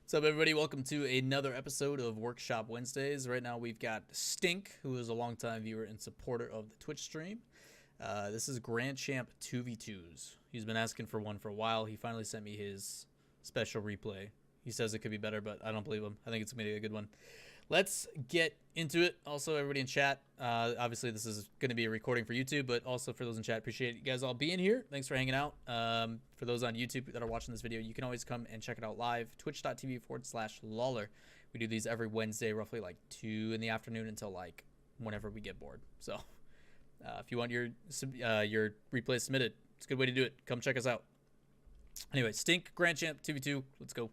What's up, everybody? Welcome to another episode of Workshop Wednesdays. Right now, we've got Stink, who is a longtime viewer and supporter of the Twitch stream. This is Grand Champ 2v2s. He's been asking for one for a while. He finally sent me his special replay. He says it could be better, but I don't believe him. I think it's going to be a good one. Let's get into it. Also, everybody in chat, obviously this is going to be a recording for YouTube, but also for those in chat, appreciate you guys all being here. Thanks for hanging out. For those on YouTube that are watching this video, you can always come and check it out live, twitch.tv/Lawler. We do these every Wednesday, roughly like 2 in the afternoon until like whenever we get bored. So if you want your replay submitted, it's a good way to do it. Come check us out. Anyway, Stink, Grand Champ 2v2, let's go.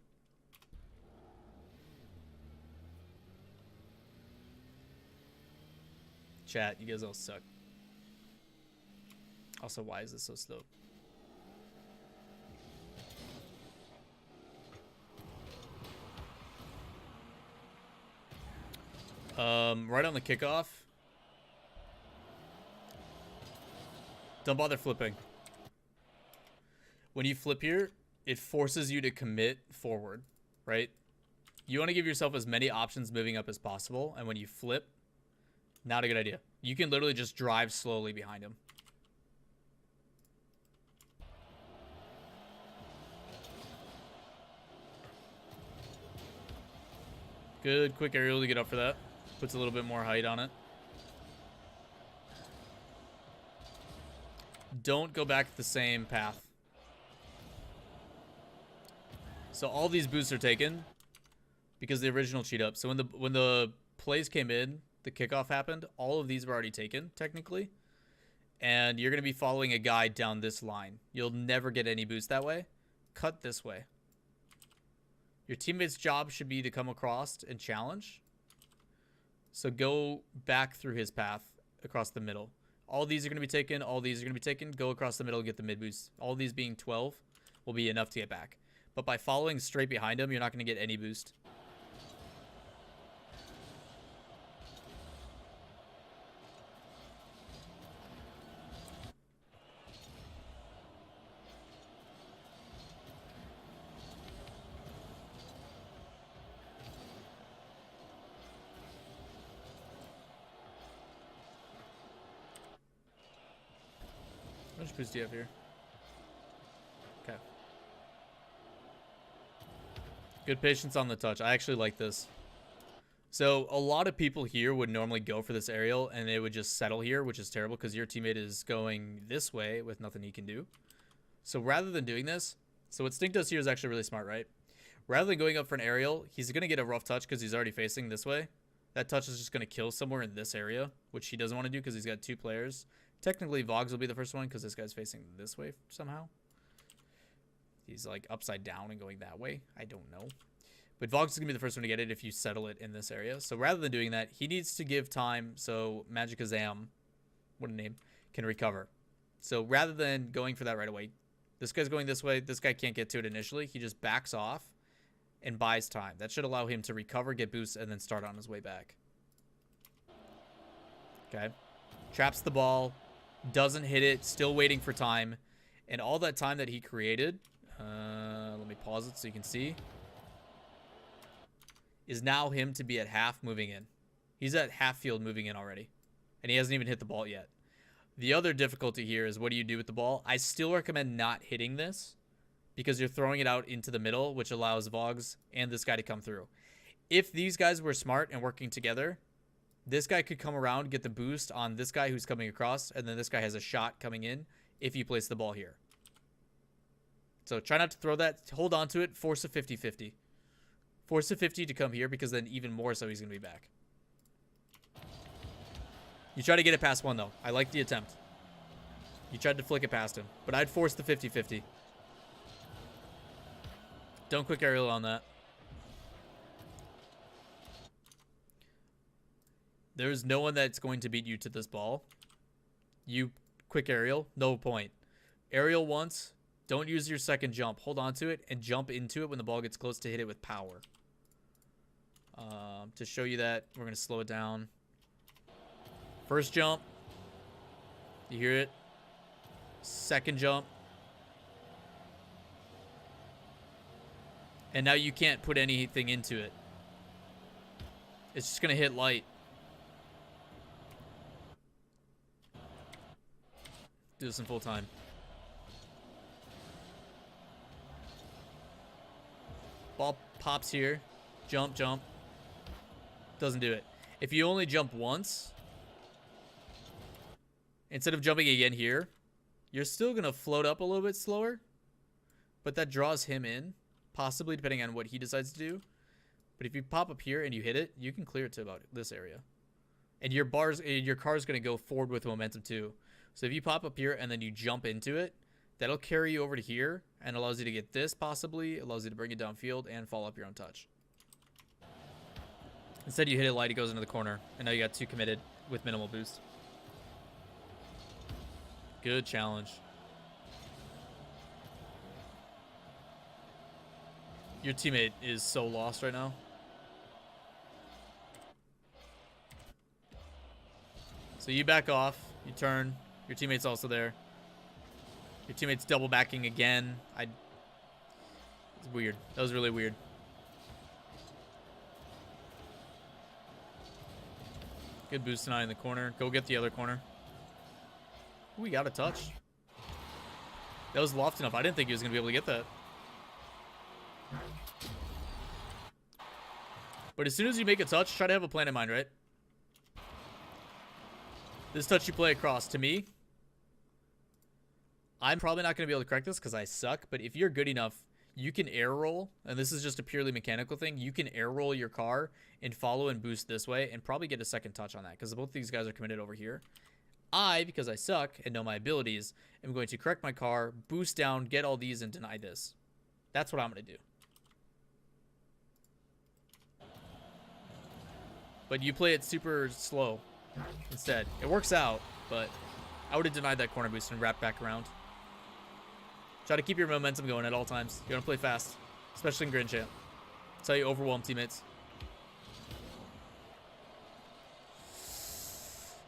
Chat, you guys all suck. Also, why is this so slow? Right on the kickoff. Don't bother flipping. When you flip here, it forces you to commit forward, right? You want to give yourself as many options moving up as possible, and when you flip, not a good idea. You can literally just drive slowly behind him. Good quick aerial to get up for that. Puts a little bit more height on it. Don't go back the same path. So all these boosts are taken because the original cheat up. So when the plays came in, the kickoff happened, all of these were already taken, technically. And you're going to be following a guy down this line. You'll never get any boost that way. Cut this way. Your teammate's job should be to come across and challenge. So go back through his path across the middle. All these are going to be taken. All these are going to be taken. Go across the middle and get the mid boost. All these being 12 will be enough to get back. But by following straight behind him, you're not going to get any boost. How much boost do you have here? Okay. Good patience on the touch. I actually like this. So a lot of people here would normally go for this aerial and they would just settle here, which is terrible because your teammate is going this way with nothing he can do. So rather than doing this, so what Stink does here is actually really smart, right? Rather than going up for an aerial, he's going to get a rough touch because he's already facing this way. That touch is just going to kill somewhere in this area, which he doesn't want to do because he's got 2 players. Technically, Vogs will be the first one because this guy's facing this way somehow. He's like upside down and going that way. I don't know. But Vogs is going to be the first one to get it if you settle it in this area. So rather than doing that, he needs to give time so Magicazam, what a name, can recover. So rather than going for that right away, this guy's going this way. This guy can't get to it initially. He just backs off and buys time. That should allow him to recover, get boosts, and then start on his way back. Okay. Traps the ball. Doesn't hit it, still waiting for time. And all that time that he created, let me pause it so you can see, is now him to be at half moving in. He's at half field moving in already. And he hasn't even hit the ball yet. The other difficulty here is what do you do with the ball? I still recommend not hitting this because you're throwing it out into the middle, which allows Vogs and this guy to come through. If these guys were smart and working together, this guy could come around, get the boost on this guy who's coming across, and then this guy has a shot coming in if you place the ball here. So try not to throw that. Hold on to it. Force a 50-50. Force a 50 to come here because then even more so he's going to be back. You try to get it past one, though. I like the attempt. You tried to flick it past him, but I'd force the 50-50. Don't quick aerial on that. There's no one that's going to beat you to this ball. You quick aerial, no point. Aerial once, don't use your second jump. Hold on to it and jump into it when the ball gets close to hit it with power. To show you that, we're going to slow it down. First jump. You hear it? Second jump. And now you can't put anything into it. It's just going to hit light. Do this in full time. Ball pops here. Jump, jump. Doesn't do it. If you only jump once, instead of jumping again here, you're still going to float up a little bit slower. But that draws him in, possibly depending on what he decides to do. But if you pop up here and you hit it, you can clear it to about this area. And your car's going to go forward with momentum too. So if you pop up here and then you jump into it, that'll carry you over to here and allows you to get this possibly. It allows you to bring it downfield and follow up your own touch. Instead you hit it light, it goes into the corner. And now you got 2 committed with minimal boost. Good challenge. Your teammate is so lost right now. So you back off, you turn, your teammate's also there. Your teammate's double backing again. It's weird. That was really weird. Good boost tonight in the corner. Go get the other corner. Ooh, we got a touch. That was loft enough. I didn't think he was going to be able to get that. But as soon as you make a touch, try to have a plan in mind, right? This touch you play across, to me, I'm probably not going to be able to correct this because I suck, but if you're good enough, you can air roll, and this is just a purely mechanical thing, you can air roll your car and follow and boost this way and probably get a second touch on that because both these guys are committed over here. I, because I suck and know my abilities, am going to correct my car, boost down, get all these, and deny this. That's what I'm going to do. But you play it super slow instead. It works out, but I would have denied that corner boost and wrapped back around. Try to keep your momentum going at all times. You want to play fast, especially in Grand Champ. That's how you overwhelm teammates.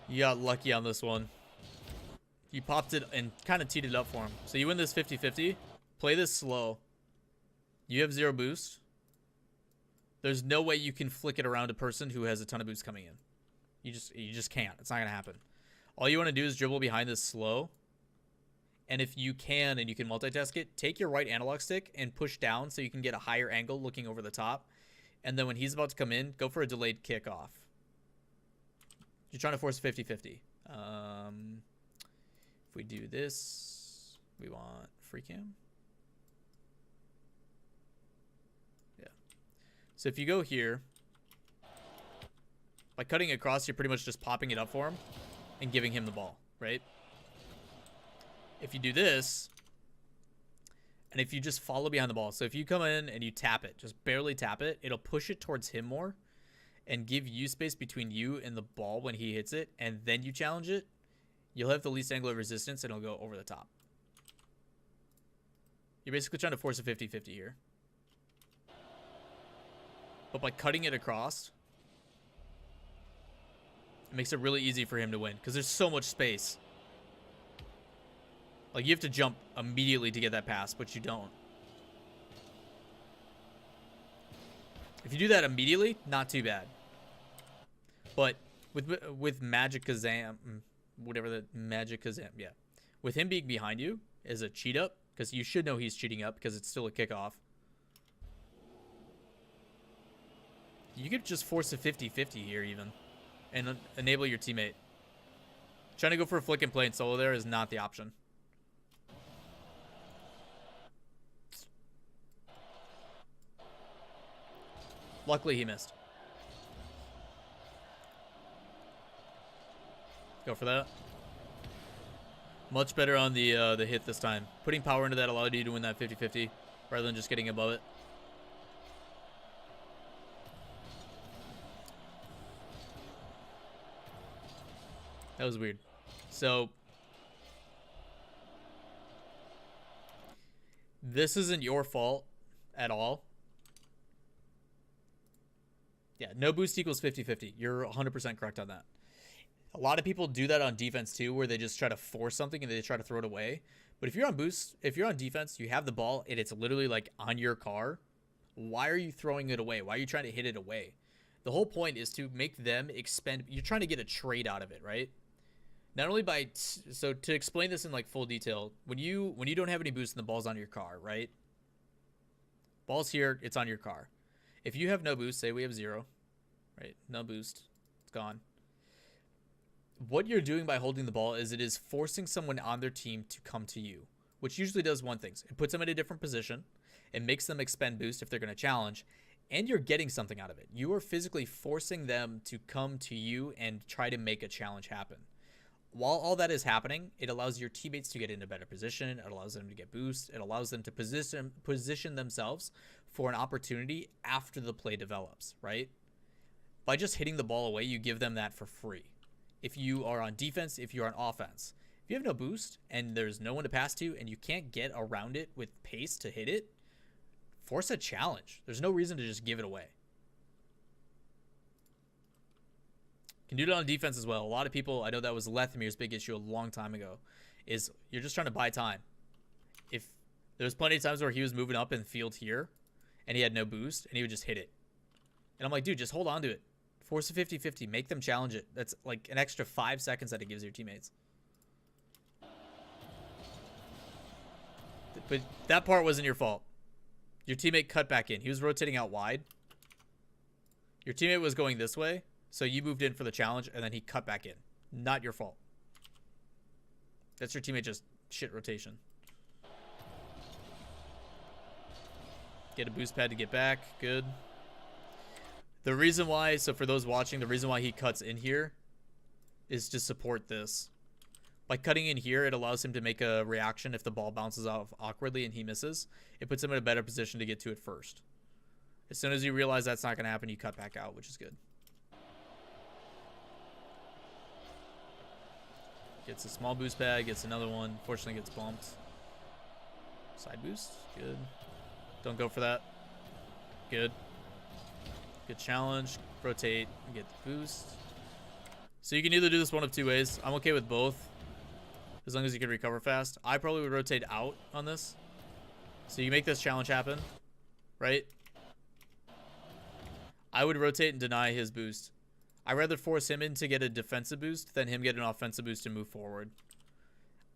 You got lucky on this one. You popped it and kind of teed it up for him. So you win this 50-50. Play this slow. You have 0 boost. There's no way you can flick it around a person who has a ton of boost coming in. You just can't. It's not going to happen. All you want to do is dribble behind this slow. And if you can and you can multitask it, take your right analog stick and push down so you can get a higher angle looking over the top. And then when he's about to come in, go for a delayed kickoff. You're trying to force 50-50. If we do this, we want free cam. Yeah. So if you go here, by cutting across, you're pretty much just popping it up for him and giving him the ball, right? If you do this, and if you just follow behind the ball, so if you come in and you tap it, just barely tap it, it'll push it towards him more and give you space between you and the ball when he hits it, and then you challenge it, you'll have the least angle of resistance and it'll go over the top. You're basically trying to force a 50-50 here. But by cutting it across, it makes it really easy for him to win because there's so much space. Like, you have to jump immediately to get that pass, but you don't. If you do that immediately, not too bad. But with Magic Kazam, whatever the Magic Kazam, yeah. With him being behind you is a cheat up, because you should know he's cheating up because it's still a kickoff. You could just force a 50-50 here even and enable your teammate. Trying to go for a flick and play in solo there is not the option. Luckily, he missed. Go for that. Much better on the hit this time. Putting power into that allowed you to win that 50-50 rather than just getting above it. That was weird. So this isn't your fault at all. Yeah, no boost equals 50-50. You're 100% correct on that. A lot of people do that on defense too, where they just try to force something and they try to throw it away. But if you're on boost, if you're on defense, you have the ball and it's literally like on your car, Why are you throwing it away? Why are you trying to hit it away? The whole point is to make them expend. You're trying to get a trade out of it, right? Not only by so to explain this in like full detail, when you don't have any boost and the ball's on your car, right? Ball's here, it's on your car. If you have no boost, say we have 0, right? No boost, it's gone. What you're doing by holding the ball is it is forcing someone on their team to come to you, which usually does one thing. It puts them in a different position. It makes them expend boost if they're going to challenge, and you're getting something out of it. You are physically forcing them to come to you and try to make a challenge happen. While all that is happening, it allows your teammates to get in a better position. It allows them to get boost. It allows them to position themselves for an opportunity after the play develops, right? By just hitting the ball away, you give them that for free. If you are on defense, if you're on offense. If you have no boost and there's no one to pass to and you can't get around it with pace to hit it, force a challenge. There's no reason to just give it away. Can do it on defense as well. A lot of people, I know that was Lethamir's big issue a long time ago, is you're just trying to buy time. If there's plenty of times where he was moving up in the field here and he had no boost and he would just hit it. And I'm like, dude, just hold on to it. Force a 50-50. Make them challenge it. That's like an extra 5 seconds that it gives your teammates. But that part wasn't your fault. Your teammate cut back in. He was rotating out wide. Your teammate was going this way. So you moved in for the challenge, and then he cut back in. Not your fault. That's your teammate just shit rotation. Get a boost pad to get back. Good. The reason why, so for those watching, the reason why he cuts in here is to support this. By cutting in here, it allows him to make a reaction if the ball bounces off awkwardly and he misses. It puts him in a better position to get to it first. As soon as you realize that's not going to happen, you cut back out, which is good. Gets a small boost pad, gets another one. Fortunately, gets bumped. Side boost, good. Don't go for that. Good. Good challenge. Rotate and get the boost. So you can either do this one of 2 ways. I'm okay with both, as long as you can recover fast. I probably would rotate out on this. So you make this challenge happen, right? I would rotate and deny his boost. I'd rather force him in to get a defensive boost than him get an offensive boost to move forward.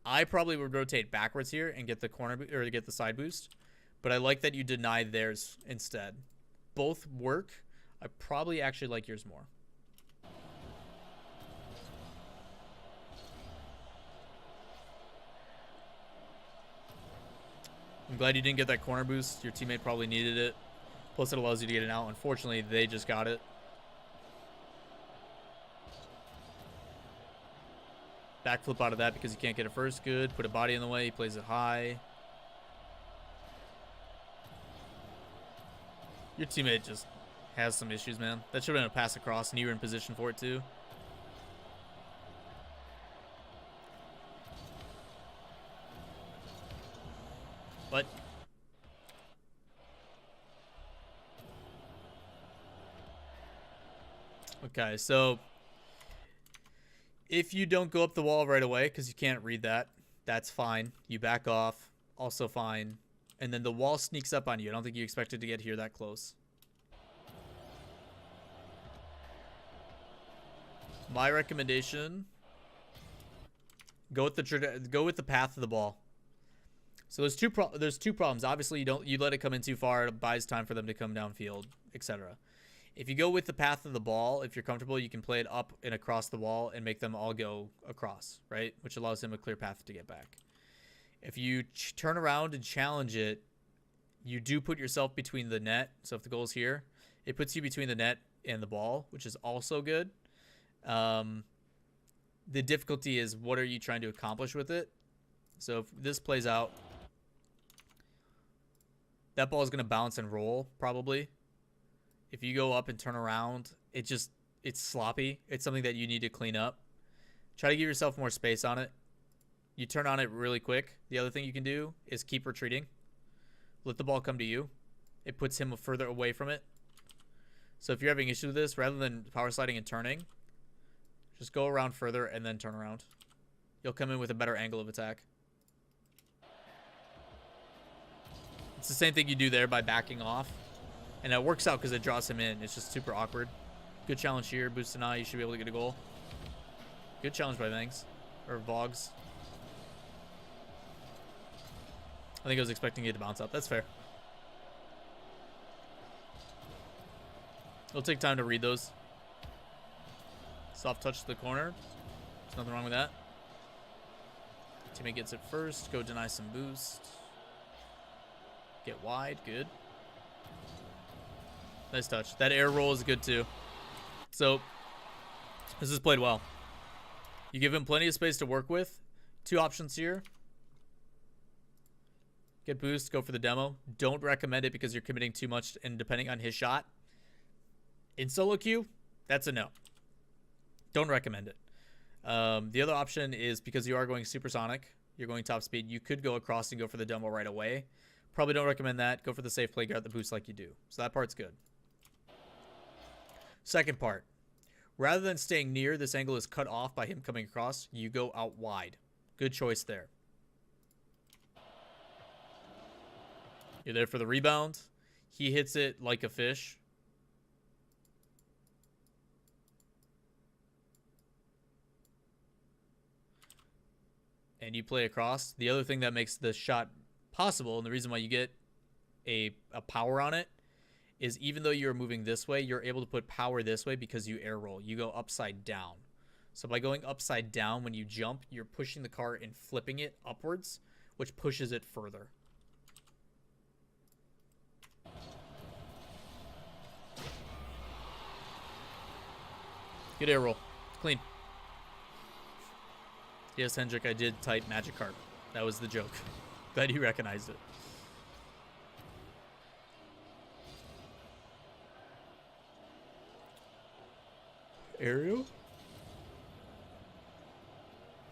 I probably would rotate backwards here and get the corner or get the side boost, but I like that you deny theirs instead. Both work. I probably actually like yours more. I'm glad you didn't get that corner boost. Your teammate probably needed it. Plus, it allows you to get it out. Unfortunately, they just got it. Backflip out of that because you can't get it first. Good. Put a body in the way. He plays it high. Your teammate just has some issues, man. That should have been a pass across, and you were in position for it, too. But okay, so if you don't go up the wall right away because you can't read that, that's fine. You back off, also fine. And then the wall sneaks up on you. I don't think you expected to get here that close. My recommendation, go with the path of the ball. So there's two problems. Obviously, you let it come in too far, it buys time for them to come downfield, etc. If you go with the path of the ball, if you're comfortable, you can play it up and across the wall and make them all go across, right? Which allows him a clear path to get back. If you turn around and challenge it, you do put yourself between the net. So if the goal is here, it puts you between the net and the ball, which is also good. The difficulty is, what are you trying to accomplish with it? So if this plays out, that ball is going to bounce and roll, probably. If you go up and turn around, it's sloppy. It's something that you need to clean up. Try to give yourself more space on it. You turn on it really quick. The other thing you can do is keep retreating. Let the ball come to you. It puts him further away from it. So if you're having issues with this, rather than power sliding and turning, just go around further and then turn around. You'll come in with a better angle of attack. It's the same thing you do there by backing off. And that works out because it draws him in. It's just super awkward. Good challenge here. Boost an eye. You should be able to get a goal. Good challenge by Vangs. Or Vogs. I think I was expecting you to bounce up. That's fair. It'll take time to read those. Soft touch to the corner. There's nothing wrong with that. Teammate gets it first. Go deny some boost. Get wide. Good. Nice touch. That air roll is good too. So, this is played well. You give him plenty of space to work with. Two options here. Get boost. Go for the demo. Don't recommend it because you're committing too much and depending on his shot. In solo queue, that's a no. Don't recommend it. The other option is because you are going supersonic, you're going top speed, you could go across and go for the demo right away. Probably don't recommend that. Go for the safe play, get the boost like you do. So that part's good. Second part. Rather than staying near, this angle is cut off by him coming across. You go out wide. Good choice there. You're there for the rebound. He hits it like a fish. And you play across. The other thing that makes the shot possible, and the reason why you get a power on it, is even though you're moving this way, you're able to put power this way because you air roll. You go upside down. So by going upside down when you jump, you're pushing the car and flipping it upwards, which pushes it further. Good air roll. Clean. Yes, Hendrik, I did type Magikarp. That was the joke. Glad you recognized it. Aerial?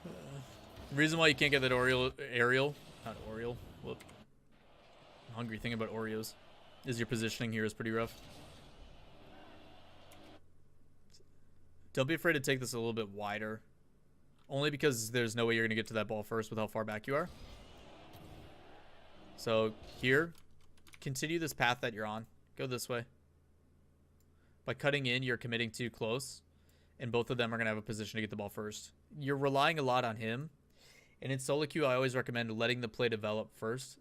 The reason why you can't get that aerial, not Oriole, whoop. I'm hungry thinking about Oreos, is your positioning here is pretty rough. Don't be afraid to take this a little bit wider. Only because there's no way you're going to get to that ball first with how far back you are. So here, continue this path that you're on. Go this way. By cutting in, you're committing too close. And both of them are going to have a position to get the ball first. You're relying a lot on him. And in solo queue, I always recommend letting the play develop first.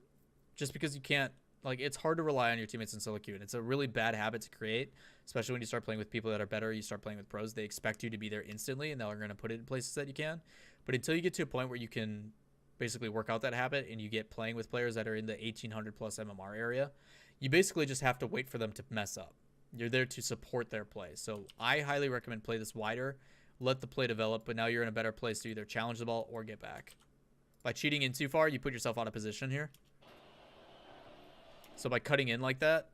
Just because you can't, like, it's hard to rely on your teammates in solo queue. And it's a really bad habit to create. Especially when you start playing with people that are better, you start playing with pros. They expect you to be there instantly, and they're going to put it in places that you can. But until you get to a point where you can basically work out that habit and you get playing with players that are in the 1800 plus MMR area, you basically just have to wait for them to mess up. You're there to support their play. So I highly recommend play this wider, let the play develop, but now you're in a better place to either challenge the ball or get back. By cheating in too far, you put yourself out of position here. So by cutting in like that,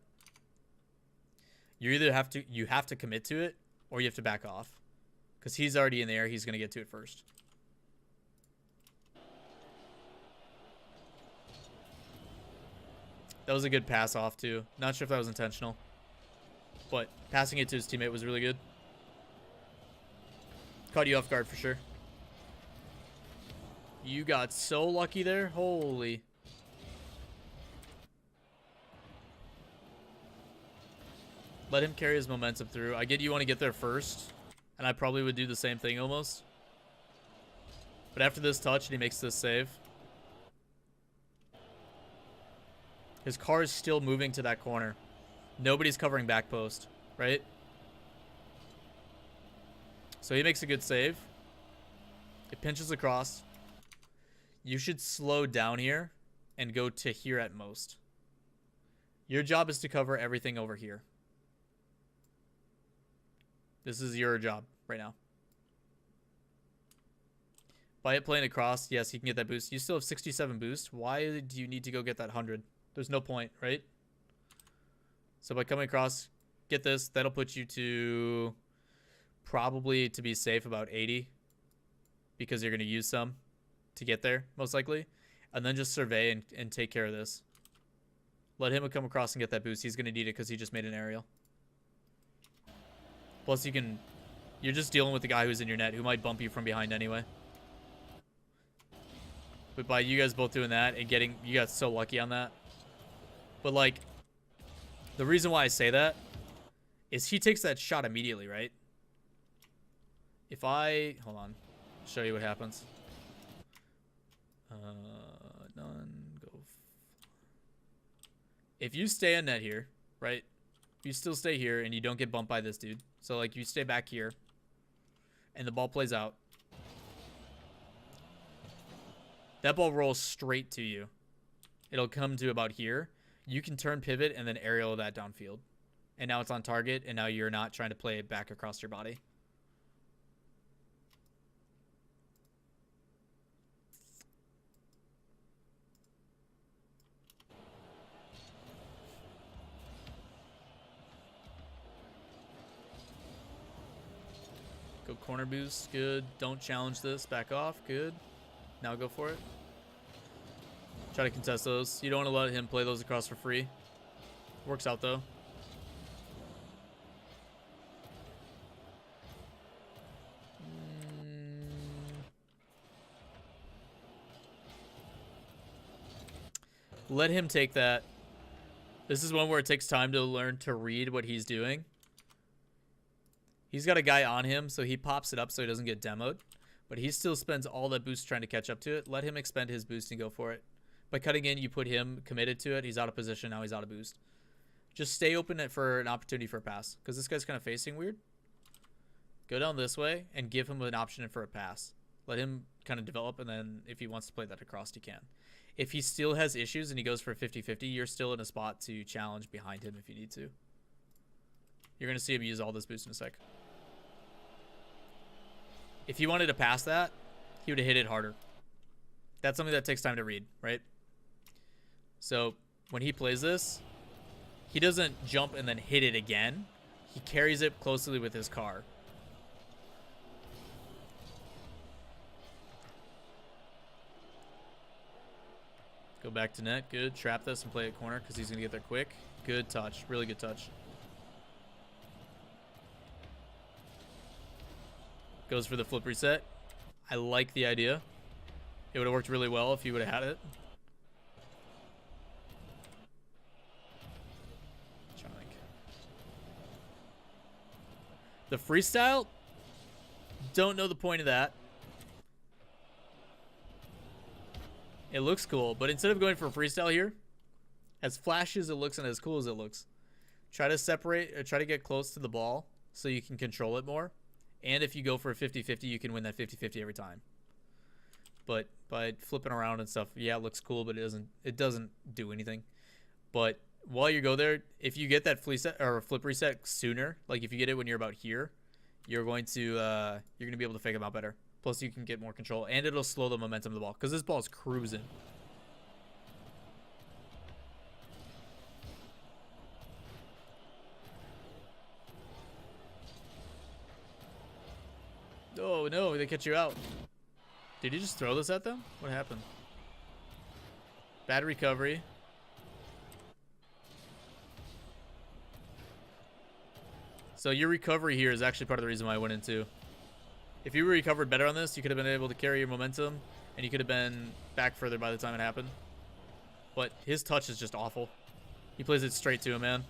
you either have to commit to it or you have to back off. Because he's already in the air, he's going to get to it first. That was a good pass off too. Not sure if that was intentional. But passing it to his teammate was really good. Caught you off guard for sure. You got so lucky there. Holy. Let him carry his momentum through. I get you want to get there first. And I probably would do the same thing almost. But after this touch and he makes this save. His car is still moving to that corner. Nobody's covering back post, right? So he makes a good save. It pinches across. You should slow down here and go to here at most. Your job is to cover everything over here. This is your job right now. By it playing across, yes, he can get that boost. You still have 67 boost. Why do you need to go get that 100? There's no point, right? So by coming across, get this. That'll put you to probably, to be safe, about 80. Because you're going to use some to get there, most likely. And then just survey and take care of this. Let him come across and get that boost. He's going to need it because he just made an aerial. Plus, you're just dealing with the guy who's in your net who might bump you from behind anyway. But by you guys both doing that and getting, you got so lucky on that. But like, The reason why I say that is he takes that shot immediately, right? If I... Hold on. Show you what happens. None. Go. If you stay in net here, right? You still stay here and you don't get bumped by this dude. So, like, you stay back here. And the ball plays out. That ball rolls straight to you. It'll come to about here. You can turn pivot and then aerial that downfield. And now it's on target, and now you're not trying to play it back across your body. Go corner boost. Good. Don't challenge this. Back off. Good. Now go for it. Try to contest those. You don't want to let him play those across for free. Works out, though. Let him take that. This is one where it takes time to learn to read what he's doing. He's got a guy on him, so he pops it up so he doesn't get demoed. But he still spends all that boost trying to catch up to it. Let him expend his boost and go for it. By cutting in, you put him committed to it. He's out of position. Now he's out of boost. Just stay open for an opportunity for a pass. Because this guy's kind of facing weird. Go down this way and give him an option for a pass. Let him kind of develop, and then if he wants to play that across, he can. If he still has issues and he goes for a 50-50, you're still in a spot to challenge behind him if you need to. You're going to see him use all this boost in a sec. If he wanted to pass that, he would have hit it harder. That's something that takes time to read, right? So when he plays this, he doesn't jump and then hit it again. He carries it closely with his car. Go back to net. Good. Trap this and play it corner because he's going to get there quick. Good touch. Really good touch. Goes for the flip reset. I like the idea. It would have worked really well if you would have had it. The freestyle, don't know the point of that. It looks cool, but instead of going for a freestyle here, as flashy as it looks and as cool as it looks, try to separate or try to get close to the ball so you can control it more. And if you go for a 50-50, you can win that 50-50 every time. But by flipping around and stuff, yeah, it looks cool, but it doesn't do anything. But while you go there, if you get that flip reset sooner, like if you get it when you're about here, you're going to be able to fake them out better. Plus, you can get more control, and it'll slow the momentum of the ball because this ball is cruising. Oh no, they catch you out. Did you just throw this at them? What happened? Bad recovery. So your recovery here is actually part of the reason why I went into. If you recovered better on this, you could have been able to carry your momentum, and you could have been back further by the time it happened. But his touch is just awful. He plays it straight to him, man.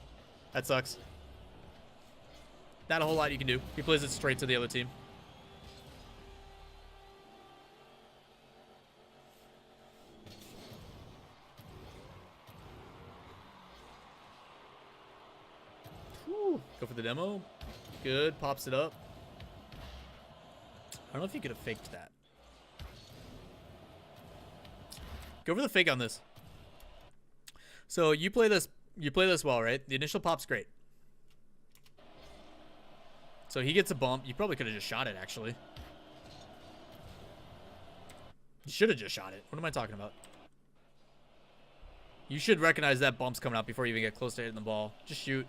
That sucks. Not a whole lot you can do. He plays it straight to the other team. Go for the demo. Good. Pops it up. I don't know if you could have faked that. Go for the fake on this. So you play this well, right? The initial pop's great. So he gets a bump. You probably could have just shot it, actually. You should have just shot it. What am I talking about? You should recognize that bump's coming out before you even get close to hitting the ball. Just shoot.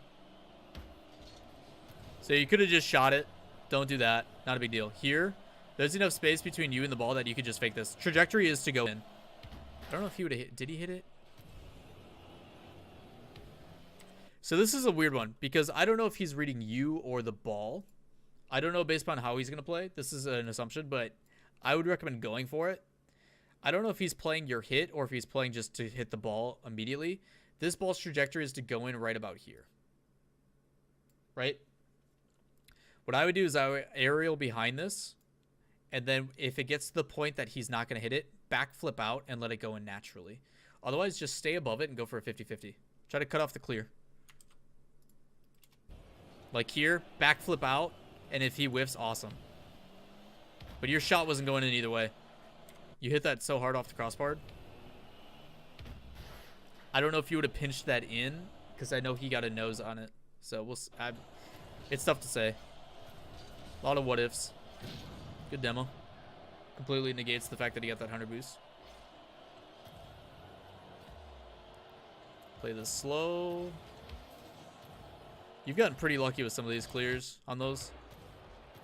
So you could have just shot it. Don't do that. Not a big deal. Here, there's enough space between you and the ball that you could just fake this. Trajectory is to go in. I don't know if he would have hit. Did he hit it? So this is a weird one because I don't know if he's reading you or the ball. I don't know based upon how he's going to play. This is an assumption, but I would recommend going for it. I don't know if he's playing your hit or if he's playing just to hit the ball immediately. This ball's trajectory is to go in right about here. right? What I would do is I would aerial behind this, and then if it gets to the point that he's not going to hit it, backflip out and let it go in naturally. Otherwise, just stay above it and go for a 50-50. Try to cut off the clear. Like here, backflip out, and if he whiffs, awesome. But your shot wasn't going in either way. You hit that so hard off the crossbar. I don't know if you would have pinched that in, because I know he got a nose on it. So it's tough to say. A lot of what ifs. Good demo. Completely negates the fact that he got that 100 boost. Play this slow. You've gotten pretty lucky with some of these clears on those.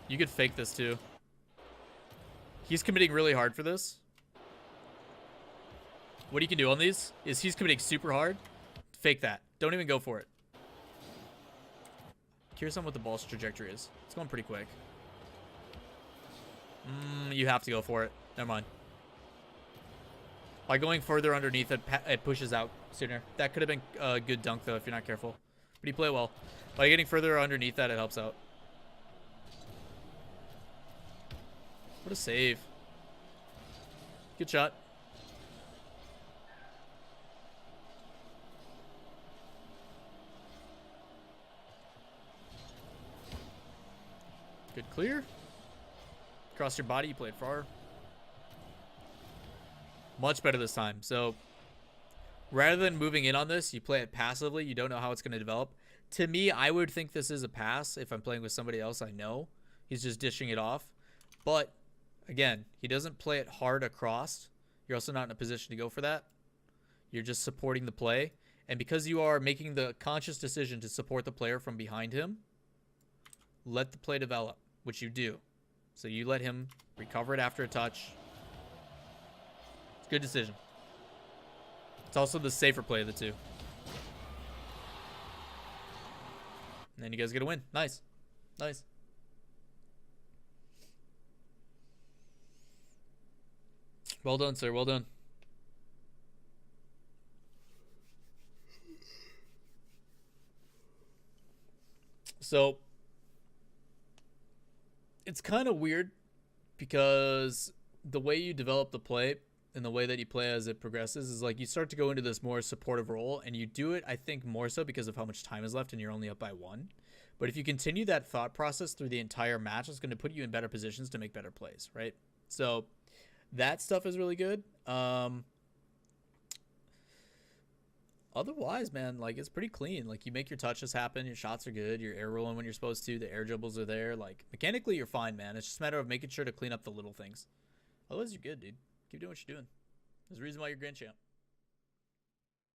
You could fake this too. He's committing really hard for this. What you can do on these is he's committing super hard. Fake that. Don't even go for it. Curious on what the ball's trajectory is. It's going pretty quick. You have to go for it. Never mind. By going further underneath it, it pushes out sooner. That could have been a good dunk, though, if you're not careful. But you play well. By getting further underneath that, it helps out. What a save. Good shot. Good clear. Across your body, you played far. Much better this time. So rather than moving in on this, you play it passively. You don't know how it's going to develop. To me, I would think this is a pass if I'm playing with somebody else I know. He's just dishing it off. But again, he doesn't play it hard across. You're also not in a position to go for that. You're just supporting the play. And because you are making the conscious decision to support the player from behind him, let the play develop, which you do. So you let him recover it after a touch. It's a good decision. It's also the safer play of the two. And then you guys get a win. Nice. Nice. Well done, sir. Well done. So it's kind of weird because the way you develop the play and the way that you play as it progresses is like you start to go into this more supportive role, and you do it, I think, more so because of how much time is left and you're only up by 1. But if you continue that thought process through the entire match, it's going to put you in better positions to make better plays, right? So that stuff is really good. Otherwise, man, like, it's pretty clean. Like, you make your touches happen, your shots are good, you're air rolling when you're supposed to, the air dribbles are there. Like, mechanically, you're fine, man. It's just a matter of making sure to clean up the little things. Otherwise, you're good, dude. Keep doing what you're doing. There's a reason why you're Grand Champ.